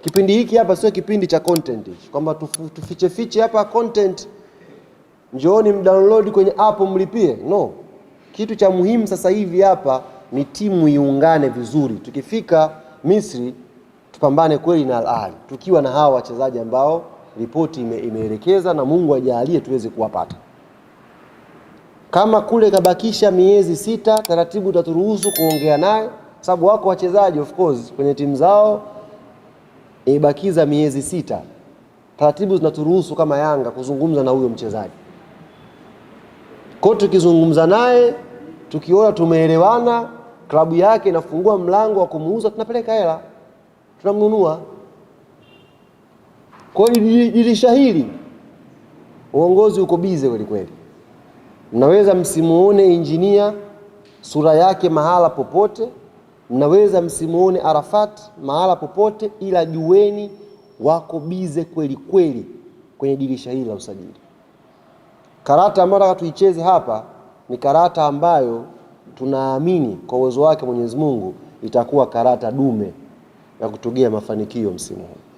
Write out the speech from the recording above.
Kipindi hiki hapa sio kipindi cha content, kwamba tufiche hapa content, njooni mdownload kwenye app mlipie. No. Kitu cha muhimu sasa hivi hapa ni timu iungane vizuri. Tukifika Misri tupambane kweli na Al Ahly, tukiwa na hawa wachezaji ambao ripoti imeelekeza na Mungu ajalie tuweze kuwapata. Kama kule kabakisha miezi 6, taratibu taturuhusu kuongea naye, sababu wako wachezaji of course kwenye timu zao ibakiza miezi 6. Taratibu zinaturuhusu kama Yanga kuzungumza na huyo mchezaji. Kwa tukizungumza naye, tukiona tumeelewana, klabu yake inafungua mlango wa kumuuza, tunapeleka hela, tunamnunua. Kwa hiyo dirisha hili uongozi uko bize kweli kweli. Mnaweza msimuone engineer sura yake mahala popote, mnaweza msimuone Arafat mahala popote, ila jueni wako bize kweli kweli kwenye dirisha hili la usajili. Karata ambayo tuicheze hapa ni karata ambayo tunaamini kwa uwezo wake Mwenyezi Mungu itakuwa karata dume ya kutugea mafanikio msimu huu.